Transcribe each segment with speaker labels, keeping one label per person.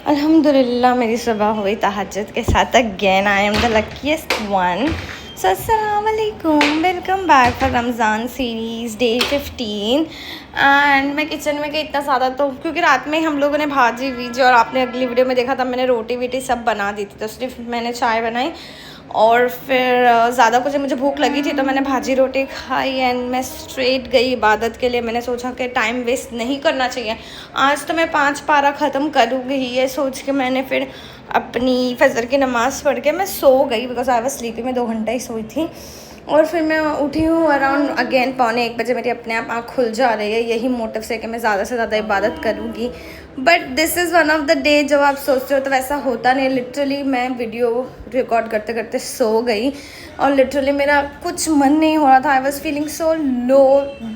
Speaker 1: अल्हम्दुलिल्लाह मेरी सुबह हुई तहज्जुद के साथ again I am the luckiest one. So अस्सलाम वालेकुम, welcome back for Ramzan series day 15। And मैं किचन में गई इतना ज़्यादा तो क्योंकि रात में हम लोगों ने भाजी वीजी और आपने अगली वीडियो में देखा था मैंने रोटी वीटी सब बना दी थी, तो सिर्फ मैंने चाय बनाई और फिर ज़्यादा कुछ मुझे भूख लगी थी तो मैंने भाजी रोटी खाई एंड मैं स्ट्रेट गई इबादत के लिए। मैंने सोचा कि टाइम वेस्ट नहीं करना चाहिए, आज तो मैं 5 पारा ख़त्म करूँगी ही, ये सोच के मैंने फिर अपनी फजर की नमाज़ पढ़ के मैं सो गई बिकॉज आई वाज स्लीपी। में 2 घंटा ही सोई थी और फिर मैं उठी हूँ अराउंड अगेन 1:45 बजे। मेरी अपने आप आँख खुल जा रही है, यही मोटिव से कि मैं ज़्यादा से ज़्यादा इबादत करूँगी। But this is one of the day जब आप सोचते हो तो वैसा होता नहीं। लिटरली मैं वीडियो रिकॉर्ड करते करते सो गई और लिटरली मेरा कुछ मन नहीं हो रहा था। I was feeling so low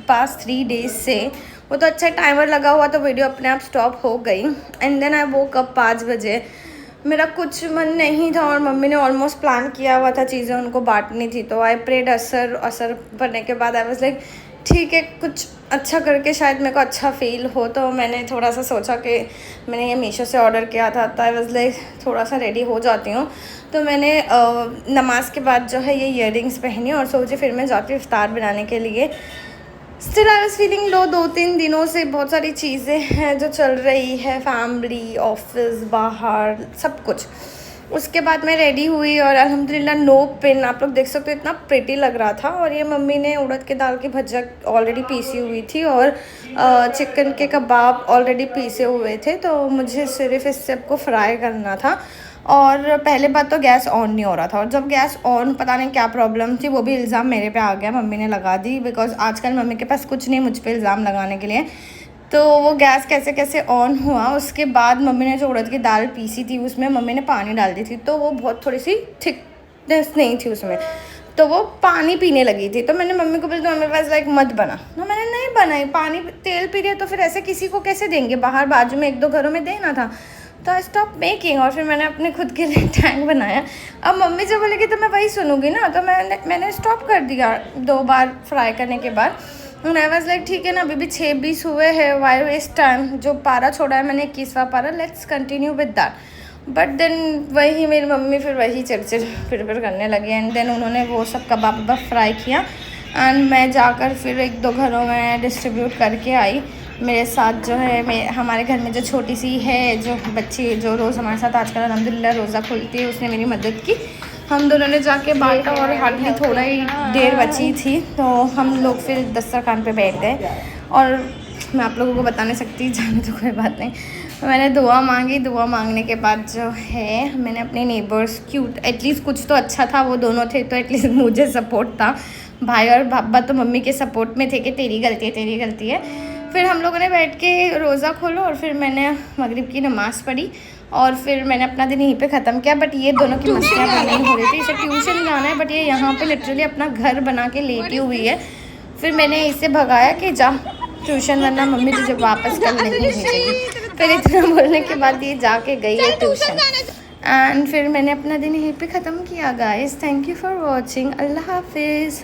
Speaker 1: past 3 days से। वो तो अच्छा टाइमर लगा हुआ तो वीडियो अपने आप स्टॉप हो गई and then I woke up 5 बजे। मेरा कुछ मन नहीं था और मम्मी ने ऑलमोस्ट प्लान किया हुआ था, चीज़ें उनको बांटनी थी, तो आई प्रेड असर पढ़ने के बाद आई वाज लाइक ठीक है कुछ अच्छा करके शायद मेरे को अच्छा फील हो। तो मैंने थोड़ा सा सोचा कि मैंने ये मीशो से ऑर्डर किया था तो आई वाज लाइक थोड़ा सा रेडी हो जाती हूँ। तो मैंने नमाज के बाद जो है ये ईयररिंग्स पहनी और सोची फिर मैं जाती हूँ इफ्तार बनाने के लिए। Still I was feeling low 2-3 दिनों से। बहुत सारी चीज़ें हैं जो चल रही है, फैमिली, ऑफिस, बाहर, सब कुछ। उसके बाद मैं रेडी हुई और अल्हम्दुलिल्लाह नो पेन। आप लोग देख सकते हो इतना प्रिटी लग रहा था। और ये मम्मी ने उड़द के दाल की भज्जा ऑलरेडी पीसी हुई थी और चिकन के कबाब ऑलरेडी पीसे हुए थे, तो मुझे सिर्फ इस सबको फ्राई करना था। और पहले बात तो गैस ऑन नहीं हो रहा था और जब गैस ऑन पता नहीं क्या प्रॉब्लम थी, वो भी इल्ज़ाम मेरे पे आ गया, मम्मी ने लगा दी बिकॉज़ आजकल मम्मी के पास कुछ नहीं मुझ पे इल्ज़ाम लगाने के लिए। तो वो गैस कैसे कैसे ऑन हुआ। उसके बाद मम्मी ने जो उड़द की दाल पीसी थी उसमें मम्मी ने पानी डाल दी थी, तो वो बहुत थोड़ी सी थिकनेस नहीं थी उसमें, तो वो पानी पीने लगी थी। तो मैंने मम्मी को बोला मम्मी पास लाइक मत बना, तो मैंने नहीं बनाई। पानी तेल पी रही है तो फिर ऐसे किसी को कैसे देंगे, बाहर बाजू में 1-2 घरों में देना था। तो आई स्टॉप मेकिंग और फिर मैंने अपने खुद के लिए टैंक बनाया। अब मम्मी जब बोलेगी तो मैं वही सुनूंगी ना, तो मैंने स्टॉप कर दिया 2 बार फ्राई करने के बाद। आई वाज लाइक ठीक है ना, अभी भी 6:20 हुए हैं, वाई वेस्ट टाइम। जो पारा छोड़ा है मैंने 21वां पारा, let's continue with that. But then वही मेरी मम्मी फिर वही चिड़चिड़ फिर करने लगी एंड देन उन्होंने वो सब कबाब फ्राई किया एंड मैं जाकर फिर 1-2 घरों में डिस्ट्रीब्यूट करके आई। मेरे साथ जो है हमारे घर में जो छोटी सी है जो बच्ची जो रोज़ हमारे साथ आजकल अल्हम्दुलिल्लाह रोज़ा खुलती है, उसने मेरी मदद की। हम दोनों ने जाके बांटा और हार्डली थोड़ा ही देर बची थी तो हम लोग फिर दस्तरखान पे बैठ गए। और मैं आप लोगों को बता नहीं सकती, जाने तो कोई बात नहीं। मैंने दुआ मांगी, दुआ मांगने के बाद जो है मैंने अपने नेबर्स क्यूट एटलीस्ट कुछ तो अच्छा था, वो दोनों थे तो एटलीस्ट मुझे सपोर्ट था। भाई और पापा तो मम्मी के सपोर्ट में थे कि तेरी गलती है। फिर हम लोगों ने बैठ के रोज़ा खोलो और फिर मैंने मगरिब की नमाज़ पढ़ी और फिर मैंने अपना दिन यहीं पे ख़त्म किया। बट ये दोनों की मस्तियाँ नहीं हो रही थी, इसे ट्यूशन जाना है बट ये यहाँ पे लिटरली अपना घर बना के लेटी हुई है। फिर मैंने इसे भगाया कि जा ट्यूशन, वरना मम्मी तुझे वापस कल नहीं भेजेगी। फिर इतना बोलने के बाद ये जाके गई है ट्यूशन एंड फिर मैंने अपना दिन यहीं पे ख़त्म किया। Guys thank you for watching, अल्लाह हाफिज़।